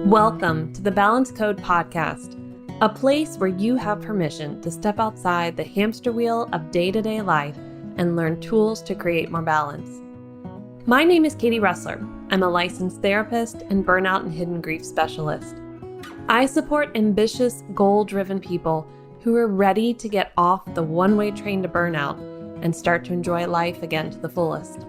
Welcome to the Balance Code Podcast, a place where you have permission to step outside the hamster wheel of day-to-day life and learn tools to create more balance. My name is Katie Ressler. I'm a licensed therapist and burnout and hidden grief specialist. I support ambitious, goal-driven people who are ready to get off the one-way train to burnout and start to enjoy life again to the fullest.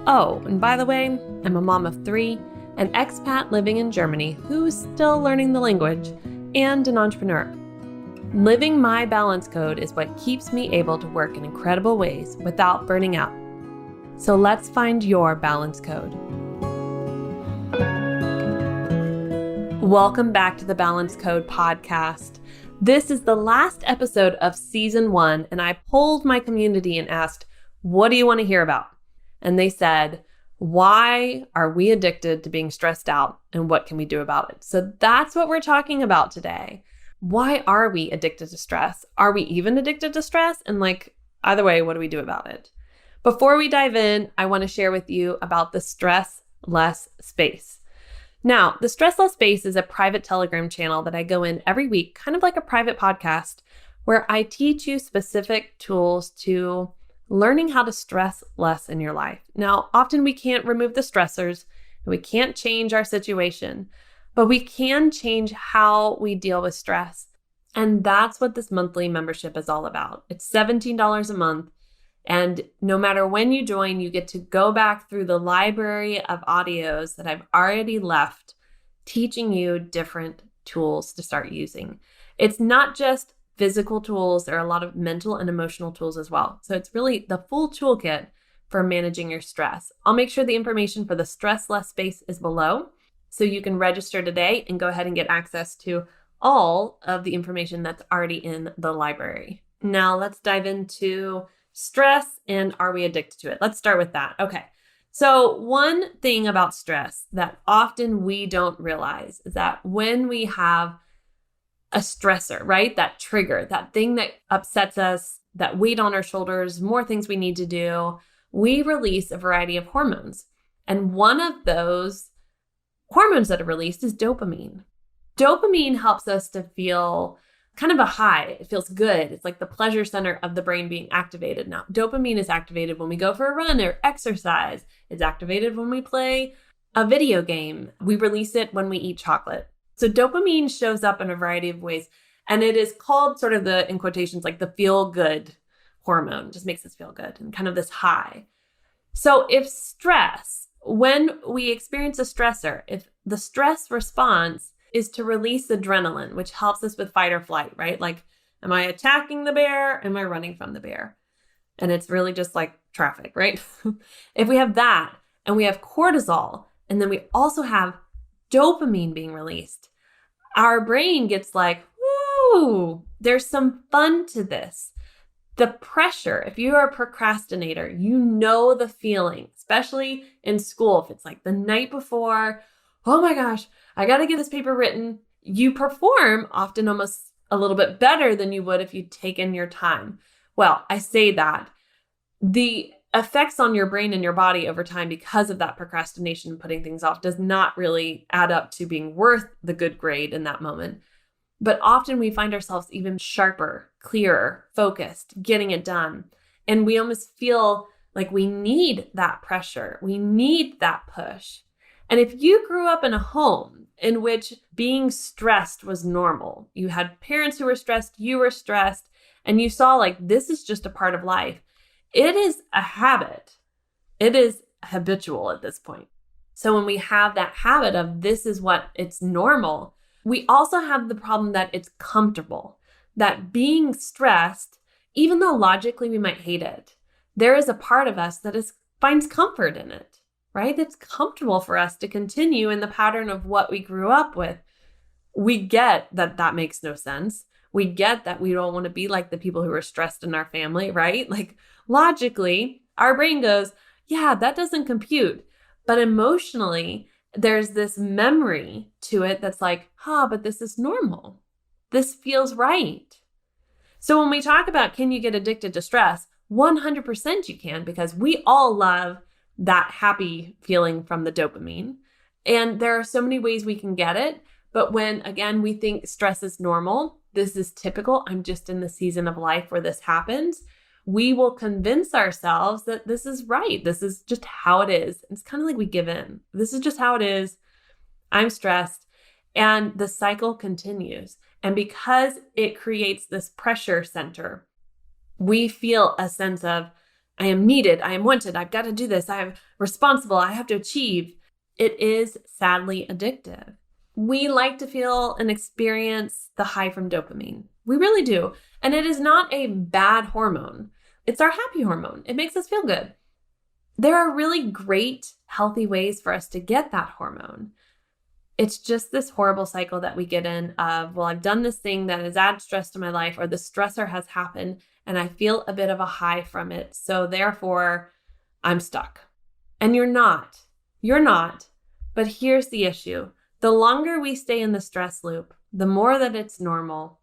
Oh, and by the way, I'm a mom of 3, an expat living in Germany who's still learning the language, and an entrepreneur. Living my balance code is what keeps me able to work in incredible ways without burning out. So let's find your balance code. Welcome back to the Balance Code Podcast. This is the last episode of season 1, and I polled my community and asked, what do you want to hear about? And they said, why are we addicted to being stressed out and what can we do about it? So that's what we're talking about today. Why are we addicted to stress? Are we even addicted to stress? And either way, what do we do about it? Before we dive in, I want to share with you about the Stress Less Space. Now, the Stress Less Space is a private Telegram channel that I go in every week, kind of like a private podcast, where I teach you specific tools to learning how to stress less in your life. Now, often we can't remove the stressors and we can't change our situation, but we can change how we deal with stress. And that's what this monthly membership is all about. It's $17 a month. And no matter when you join, you get to go back through the library of audios that I've already left, teaching you different tools to start using. It's not just physical tools. There are a lot of mental and emotional tools as well. So it's really the full toolkit for managing your stress. I'll make sure the information for the Stress Less Space is below, so you can register today and go ahead and get access to all of the information that's already in the library. Now let's dive into stress and are we addicted to it? Let's start with that. Okay. So one thing about stress that often we don't realize is that when we have a stressor, right? That trigger, that thing that upsets us, that weight on our shoulders, more things we need to do, we release a variety of hormones. And one of those hormones that are released is dopamine. Dopamine helps us to feel kind of a high. It feels good. It's like the pleasure center of the brain being activated. Now, dopamine is activated when we go for a run or exercise. It's activated when we play a video game. We release it when we eat chocolate. So dopamine shows up in a variety of ways, and it is called sort of the, in quotations, like the feel-good hormone. It just makes us feel good and kind of this high. So if stress, when we experience a stressor, if the stress response is to release adrenaline, which helps us with fight or flight, right? Like, am I attacking the bear? Am I running from the bear? And it's really just like traffic, right? If we have that and we have cortisol, and then we also have dopamine being released, our brain gets like, woo, there's some fun to this. The pressure, if you are a procrastinator, you know the feeling, especially in school. If it's like the night before, oh my gosh, I got to get this paper written. You perform often almost a little bit better than you would if you'd taken your time. Well, I say that the effects on your brain and your body over time because of that procrastination and putting things off does not really add up to being worth the good grade in that moment. But often we find ourselves even sharper, clearer, focused, getting it done. And we almost feel like we need that pressure. We need that push. And if you grew up in a home in which being stressed was normal, you had parents who were stressed, you were stressed, and you saw like this is just a part of life, it is a habit. It is habitual at this point. So when we have that habit of this is what it's normal, we also have the problem that it's comfortable, that being stressed, even though logically we might hate it, there is a part of us that finds comfort in it, right? It's comfortable for us to continue in the pattern of what we grew up with. We get that that makes no sense. We get that we don't want to be like the people who are stressed in our family, right? Like logically, our brain goes, yeah, that doesn't compute. But emotionally, there's this memory to it that's like, but this is normal. This feels right. So when we talk about can you get addicted to stress, 100% you can, because we all love that happy feeling from the dopamine. And there are so many ways we can get it. But when, again, we think stress is normal, this is typical, I'm just in the season of life where this happens, we will convince ourselves that this is right. This is just how it is. It's kind of like we give in. This is just how it is. I'm stressed. And the cycle continues. And because it creates this pressure center, we feel a sense of, I am needed, I am wanted, I've got to do this, I'm responsible, I have to achieve. It is sadly addictive. We like to feel and experience the high from dopamine. We really do. And it is not a bad hormone. It's our happy hormone. It makes us feel good. There are really great, healthy ways for us to get that hormone. It's just this horrible cycle that we get in of, well, I've done this thing that has added stress to my life, or the stressor has happened and I feel a bit of a high from it. So therefore, I'm stuck. And you're not. You're not. But here's the issue. The longer we stay in the stress loop, the more that it's normal,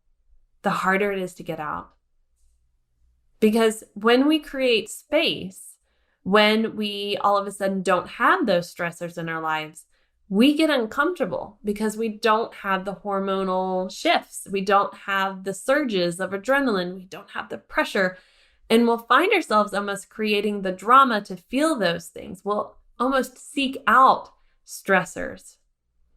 the harder it is to get out. Because when we create space, when we all of a sudden don't have those stressors in our lives, we get uncomfortable because we don't have the hormonal shifts. We don't have the surges of adrenaline. We don't have the pressure. And we'll find ourselves almost creating the drama to feel those things. We'll almost seek out stressors.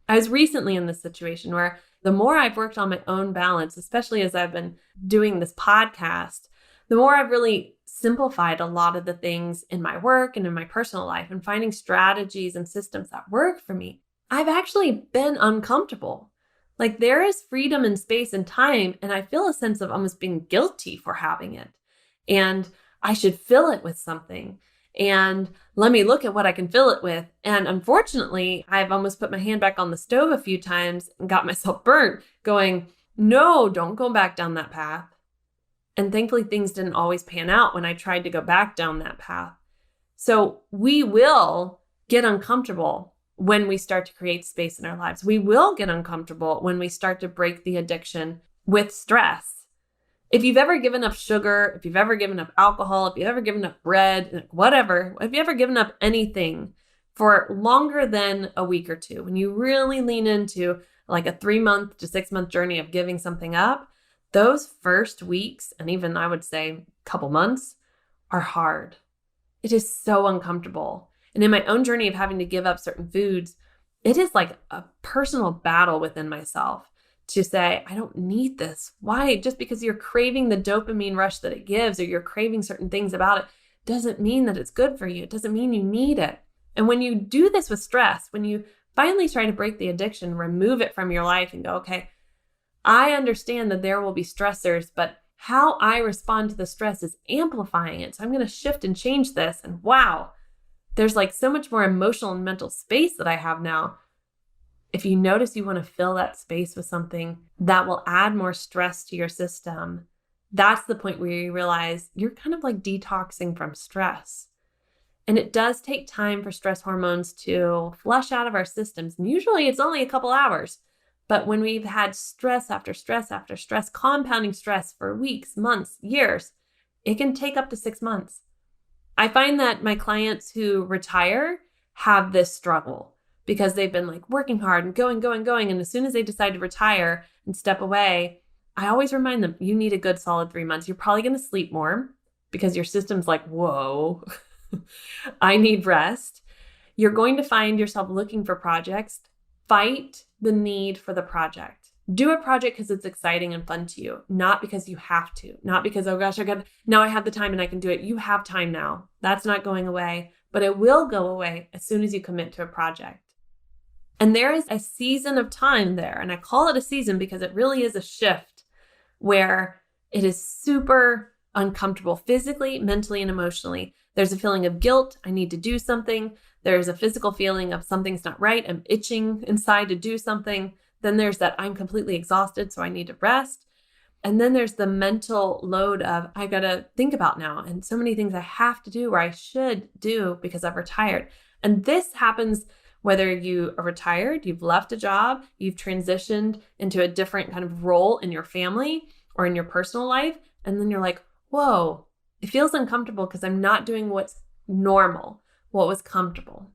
I was recently in this situation where the more I've worked on my own balance, especially as I've been doing this podcast, the more I've really simplified a lot of the things in my work and in my personal life and finding strategies and systems that work for me. I've actually been uncomfortable. Like there is freedom and space and time, and I feel a sense of almost being guilty for having it. And I should fill it with something. And let me look at what I can fill it with. And unfortunately, I've almost put my hand back on the stove a few times and got myself burnt going, no, don't go back down that path. And thankfully, things didn't always pan out when I tried to go back down that path. So we will get uncomfortable when we start to create space in our lives. We will get uncomfortable when we start to break the addiction with stress. If you've ever given up sugar, if you've ever given up alcohol, if you've ever given up bread, whatever, if you've ever given up anything for longer than a week or two, when you really lean into like a 3-month to 6-month journey of giving something up, those first weeks, and even I would say a couple months, are hard. It is so uncomfortable. And in my own journey of having to give up certain foods, it is like a personal battle within myself to say, I don't need this. Why? Just because you're craving the dopamine rush that it gives, or you're craving certain things about it, doesn't mean that it's good for you. It doesn't mean you need it. And when you do this with stress, when you finally try to break the addiction, remove it from your life and go, okay, I understand that there will be stressors, but how I respond to the stress is amplifying it. So I'm going to shift and change this. And wow, there's like so much more emotional and mental space that I have now. If you notice you want to fill that space with something that will add more stress to your system, that's the point where you realize you're kind of like detoxing from stress. And it does take time for stress hormones to flush out of our systems. And usually it's only a couple hours. But when we've had stress after stress after stress, compounding stress for weeks, months, years, it can take up to 6 months. I find that my clients who retire have this struggle because they've been like working hard and going. And as soon as they decide to retire and step away, I always remind them, you need a good solid 3 months. You're probably going to sleep more because your system's like, whoa, I need rest. You're going to find yourself looking for projects. Fight the need for the project. Do a project because it's exciting and fun to you, not because you have to, not because, oh gosh, now I have the time and I can do it. You have time now. That's not going away, but it will go away as soon as you commit to a project. And there is a season of time there. And I call it a season because it really is a shift where it is super uncomfortable physically, mentally, and emotionally. There's a feeling of guilt. I need to do something. There's a physical feeling of something's not right. I'm itching inside to do something. Then there's that I'm completely exhausted, so I need to rest. And then there's the mental load of I got to think about now and so many things I have to do or I should do because I've retired. And this happens whether you are retired, you've left a job, you've transitioned into a different kind of role in your family or in your personal life. And then you're like, whoa, it feels uncomfortable because I'm not doing what's normal, what was comfortable.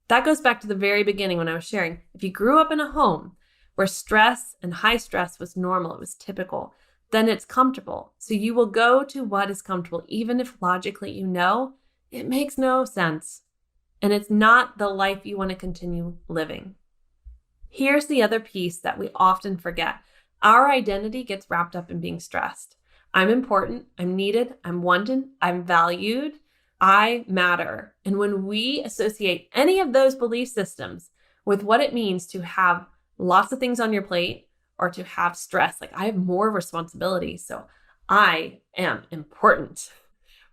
That goes back to the very beginning when I was sharing. If you grew up in a home where stress and high stress was normal, it was typical, then it's comfortable. So you will go to what is comfortable, even if logically you know it makes no sense. And it's not the life you want to continue living. Here's the other piece that we often forget. Our identity gets wrapped up in being stressed. I'm important, I'm needed, I'm wanted, I'm valued, I matter. And when we associate any of those belief systems with what it means to have lots of things on your plate or to have stress, like I have more responsibility, so I am important,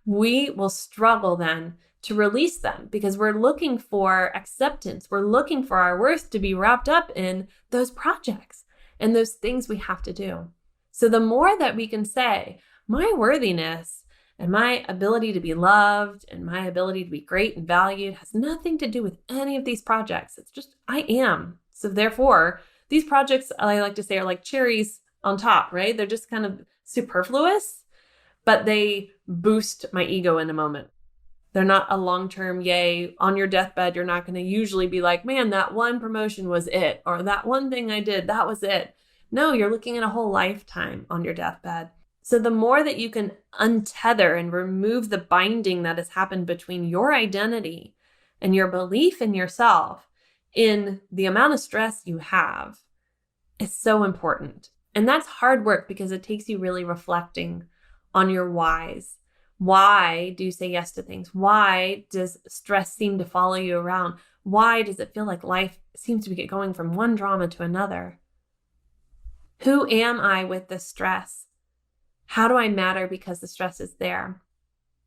we will struggle then to release them because we're looking for acceptance. We're looking for our worth to be wrapped up in those projects and those things we have to do. So the more that we can say, my worthiness and my ability to be loved and my ability to be great and valued has nothing to do with any of these projects. It's just, I am. So therefore, these projects, I like to say, are like cherries on top, right? They're just kind of superfluous, but they boost my ego in a moment. They're not a long-term, yay, on your deathbed, you're not going to usually be like, man, that one promotion was it, or that one thing I did, that was it. No, you're looking at a whole lifetime on your deathbed. So the more that you can untether and remove the binding that has happened between your identity and your belief in yourself in the amount of stress you have, is so important. And that's hard work because it takes you really reflecting on your whys. Why do you say yes to things? Why does stress seem to follow you around? Why does it feel like life seems to be going from one drama to another? Who am I with this stress? How do I matter because the stress is there?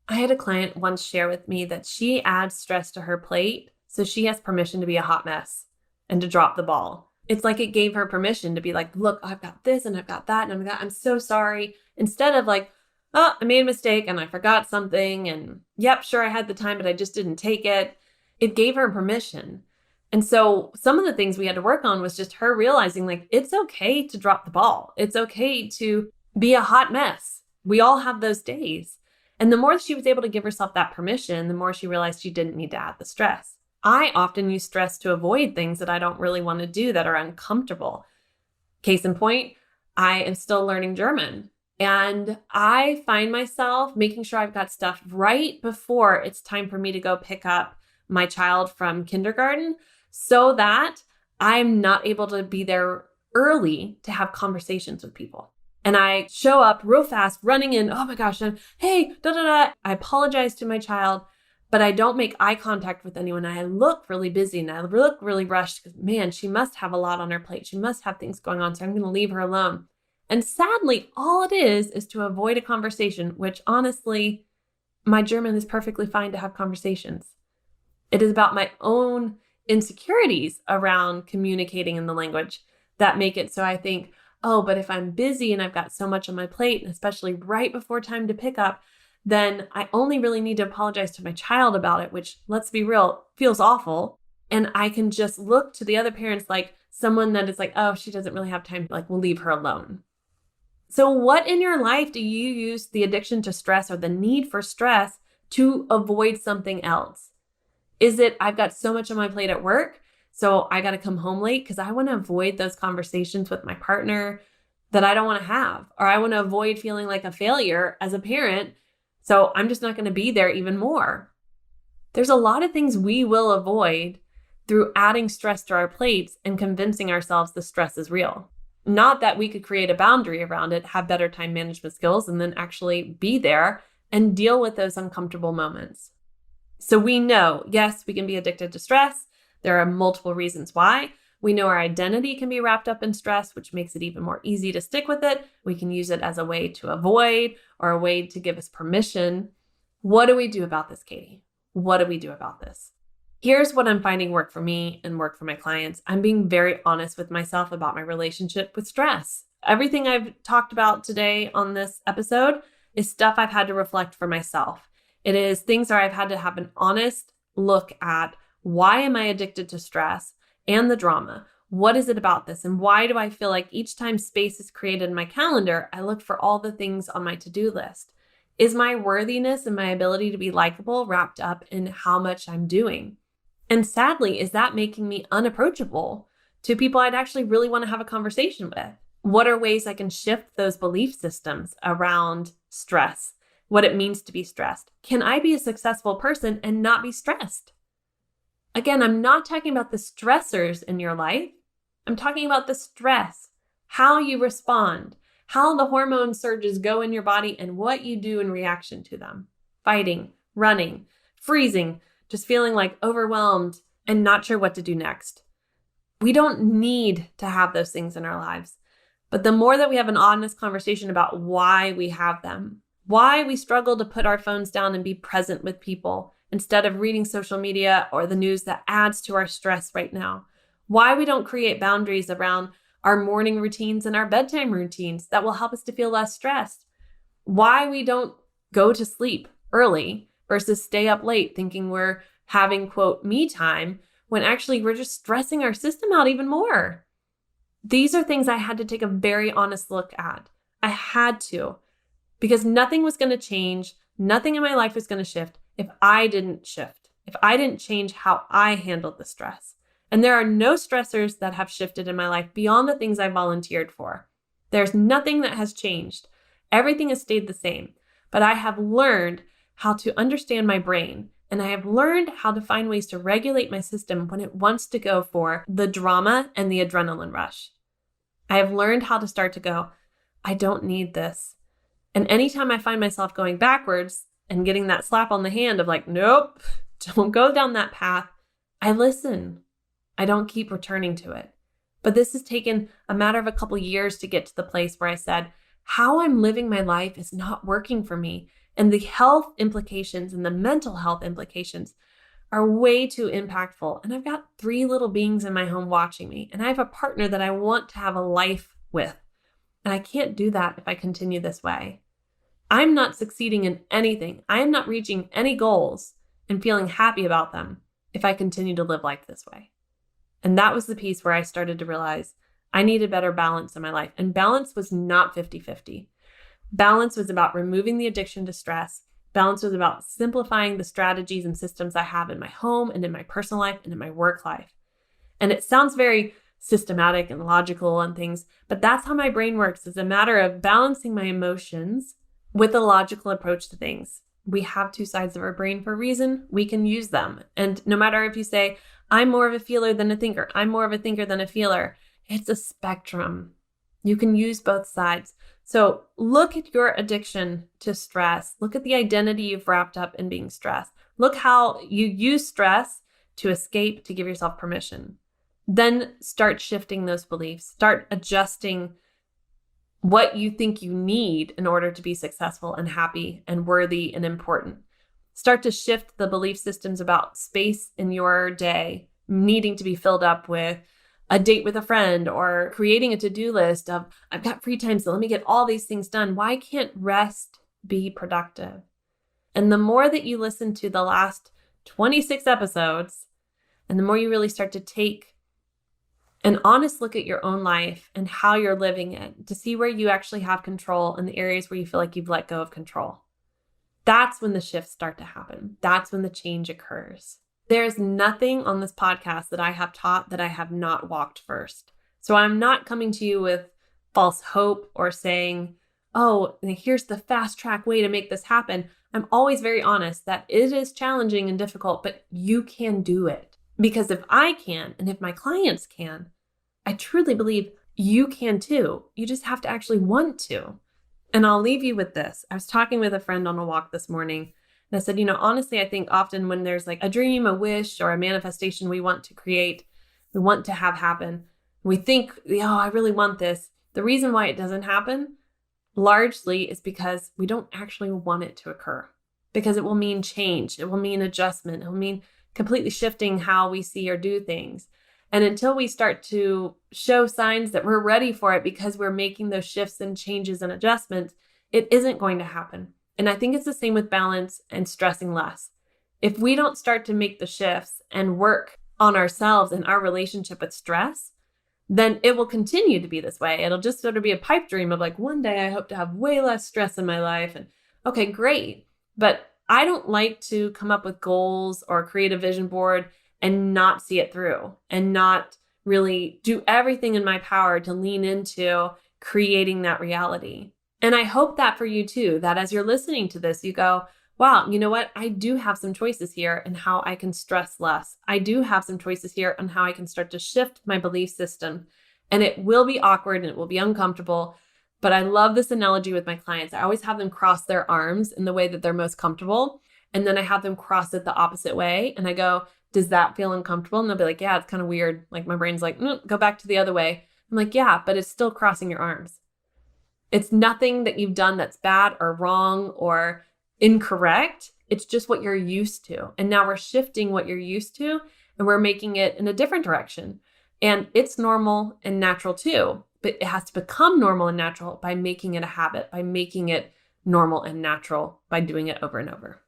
I had a client once share with me that she adds stress to her plate so she has permission to be a hot mess and to drop the ball. It's like it gave her permission to be like, look, I've got this and I've got that and I'm so sorry. Instead of like, oh, I made a mistake and I forgot something and yep, sure, I had the time, but I just didn't take it. It gave her permission. And so some of the things we had to work on was just her realizing like, it's okay to drop the ball. It's okay to be a hot mess. We all have those days. And the more she was able to give herself that permission, the more she realized she didn't need to add the stress. I often use stress to avoid things that I don't really want to do that are uncomfortable. Case in point, I am still learning German. And I find myself making sure I've got stuff right before it's time for me to go pick up my child from kindergarten so that I'm not able to be there early to have conversations with people. And I show up real fast, running in, oh my gosh, hey, da-da-da. I apologize to my child, but I don't make eye contact with anyone. I look really busy and I look really rushed because, man, she must have a lot on her plate. She must have things going on, so I'm going to leave her alone. And sadly, all it is to avoid a conversation, which honestly, my German is perfectly fine to have conversations. It is about my own insecurities around communicating in the language that make it so I think, oh, but if I'm busy and I've got so much on my plate, and especially right before time to pick up, then I only really need to apologize to my child about it, which, let's be real, feels awful. And I can just look to the other parents like someone that is like, oh, she doesn't really have time, like we'll leave her alone. So what in your life do you use the addiction to stress or the need for stress to avoid something else? Is it, I've got so much on my plate at work, so I got to come home late because I want to avoid those conversations with my partner that I don't want to have, or I want to avoid feeling like a failure as a parent, so I'm just not going to be there even more. There's a lot of things we will avoid through adding stress to our plates and convincing ourselves the stress is real. Not that we could create a boundary around it, have better time management skills, and then actually be there and deal with those uncomfortable moments. So we know, yes, we can be addicted to stress. There are multiple reasons why. We know our identity can be wrapped up in stress, which makes it even more easy to stick with it. We can use it as a way to avoid or a way to give us permission. What do we do about this, Katie? What do we do about this? Here's what I'm finding work for me and work for my clients. I'm being very honest with myself about my relationship with stress. Everything I've talked about today on this episode is stuff I've had to reflect for myself. It is things where I've had to have an honest look at why am I addicted to stress and the drama? What is it about this? And why do I feel like each time space is created in my calendar, I look for all the things on my to-do list? Is my worthiness and my ability to be likable wrapped up in how much I'm doing? And sadly, is that making me unapproachable to people I'd actually really want to have a conversation with? What are ways I can shift those belief systems around stress, what it means to be stressed? Can I be a successful person and not be stressed? Again, I'm not talking about the stressors in your life. I'm talking about the stress, how you respond, how the hormone surges go in your body and what you do in reaction to them. Fighting, running, freezing, just feeling like overwhelmed and not sure what to do next. We don't need to have those things in our lives. But the more that we have an honest conversation about why we have them, why we struggle to put our phones down and be present with people instead of reading social media or the news that adds to our stress right now, why we don't create boundaries around our morning routines and our bedtime routines that will help us to feel less stressed, why we don't go to sleep early versus stay up late thinking we're having, quote, me time, when actually we're just stressing our system out even more. These are things I had to take a very honest look at. I had to, because nothing was going to change. Nothing in my life was going to shift if I didn't shift, if I didn't change how I handled the stress. And there are no stressors that have shifted in my life beyond the things I volunteered for. There's nothing that has changed. Everything has stayed the same. But I have learned how to understand my brain, and I have learned how to find ways to regulate my system when it wants to go for the drama and the adrenaline rush. I have learned how to start to go, I don't need this. And anytime I find myself going backwards and getting that slap on the hand of like, nope, don't go down that path, I listen. I don't keep returning to it. But this has taken a matter of a couple years to get to the place where I said, how I'm living my life is not working for me. And the health implications and the mental health implications are way too impactful. And I've got 3 little beings in my home watching me. And I have a partner that I want to have a life with. And I can't do that if I continue this way. I'm not succeeding in anything. I am not reaching any goals and feeling happy about them if I continue to live life this way. And that was the piece where I started to realize I needed better balance in my life. And balance was not 50-50. Balance was about removing the addiction to stress. Balance was about simplifying the strategies and systems I have in my home and in my personal life and in my work life. And it sounds very systematic and logical and things, but that's how my brain works. It's a matter of balancing my emotions with a logical approach to things. We have 2 sides of our brain for a reason. We can use them. And no matter if you say, I'm more of a feeler than a thinker, I'm more of a thinker than a feeler, it's a spectrum. You can use both sides. So look at your addiction to stress. Look at the identity you've wrapped up in being stressed. Look how you use stress to escape, to give yourself permission. Then start shifting those beliefs. Start adjusting what you think you need in order to be successful and happy and worthy and important. Start to shift the belief systems about space in your day needing to be filled up with a date with a friend or creating a to-do list of, I've got free time, so let me get all these things done. Why can't rest be productive? And the more that you listen to the last 26 episodes, and the more you really start to take an honest look at your own life and how you're living it to see where you actually have control and the areas where you feel like you've let go of control. That's when the shifts start to happen. That's when the change occurs. There's nothing on this podcast that I have taught that I have not walked first. So I'm not coming to you with false hope or saying, oh, here's the fast track way to make this happen. I'm always very honest that it is challenging and difficult, but you can do it. Because if I can, and if my clients can, I truly believe you can too. You just have to actually want to. And I'll leave you with this. I was talking with a friend on a walk this morning, and I said, honestly, I think often when there's like a dream, a wish, or a manifestation we want to create, we want to have happen, we think, I really want this. The reason why it doesn't happen largely is because we don't actually want it to occur, because it will mean change. It will mean adjustment. It will mean completely shifting how we see or do things. And until we start to show signs that we're ready for it because we're making those shifts and changes and adjustments, it isn't going to happen. And I think it's the same with balance and stressing less. If we don't start to make the shifts and work on ourselves and our relationship with stress, then it will continue to be this way. It'll just sort of be a pipe dream of like, one day I hope to have way less stress in my life. And okay, great. But I don't like to come up with goals or create a vision board and not see it through and not really do everything in my power to lean into creating that reality. And I hope that for you too, that as you're listening to this, you go, wow, you know what? I do have some choices here in how I can stress less. I do have some choices here on how I can start to shift my belief system. And it will be awkward and it will be uncomfortable. But I love this analogy with my clients. I always have them cross their arms in the way that they're most comfortable. And then I have them cross it the opposite way. And I go, does that feel uncomfortable? And they'll be like, yeah, it's kind of weird. Like my brain's like, go back to the other way. I'm like, yeah, but it's still crossing your arms. It's nothing that you've done that's bad or wrong or incorrect. It's just what you're used to. And now we're shifting what you're used to and we're making it in a different direction. And it's normal and natural too, but it has to become normal and natural by making it a habit, by making it normal and natural, by doing it over and over.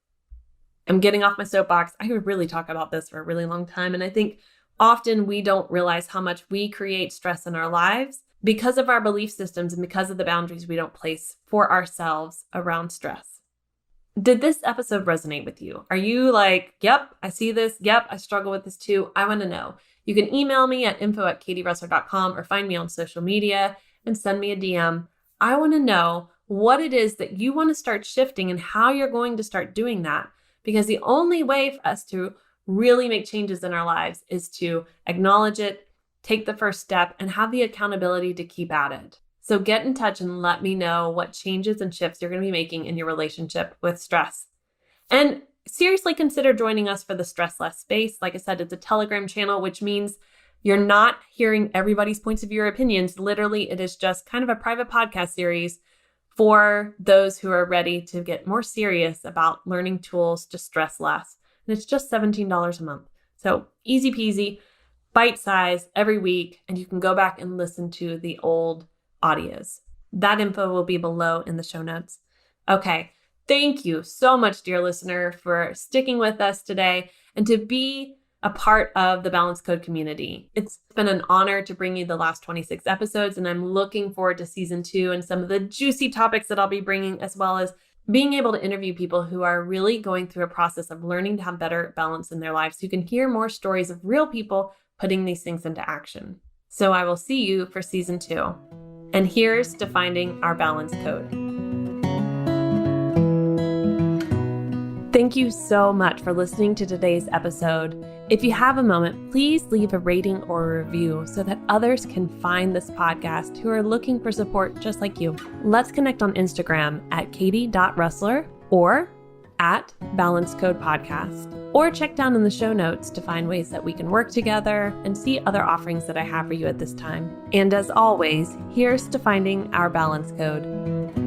I'm getting off my soapbox. I could really talk about this for a really long time. And I think often we don't realize how much we create stress in our lives because of our belief systems and because of the boundaries we don't place for ourselves around stress. Did this episode resonate with you? Are you like, yep, I see this. Yep, I struggle with this too. I want to know. You can email me at info@katierussler.com or find me on social media and send me a DM. I want to know what it is that you want to start shifting and how you're going to start doing that. Because the only way for us to really make changes in our lives is to acknowledge it, take the first step, and have the accountability to keep at it. So get in touch and let me know what changes and shifts you're going to be making in your relationship with stress. And seriously consider joining us for the Stress Less Space. Like I said, it's a Telegram channel, which means you're not hearing everybody's points of view or opinions. Literally, it is just kind of a private podcast series for those who are ready to get more serious about learning tools to stress less. And it's just $17 a month. So easy peasy, bite size every week, and you can go back and listen to the old audios. That info will be below in the show notes. Okay, thank you so much, dear listener, for sticking with us today and to be a part of the Balance Code community. It's been an honor to bring you the last 26 episodes, and I'm looking forward to season 2 and some of the juicy topics that I'll be bringing, as well as being able to interview people who are really going through a process of learning to have better balance in their lives. So you can hear more stories of real people putting these things into action. So I will see you for season 2. And here's to finding our balance code. Thank you so much for listening to today's episode. If you have a moment, please leave a rating or a review so that others can find this podcast who are looking for support just like you. Let's connect on Instagram at katie.russler or at Balance Code Podcast. Or check down in the show notes to find ways that we can work together and see other offerings that I have for you at this time. And as always, here's to finding our balance code.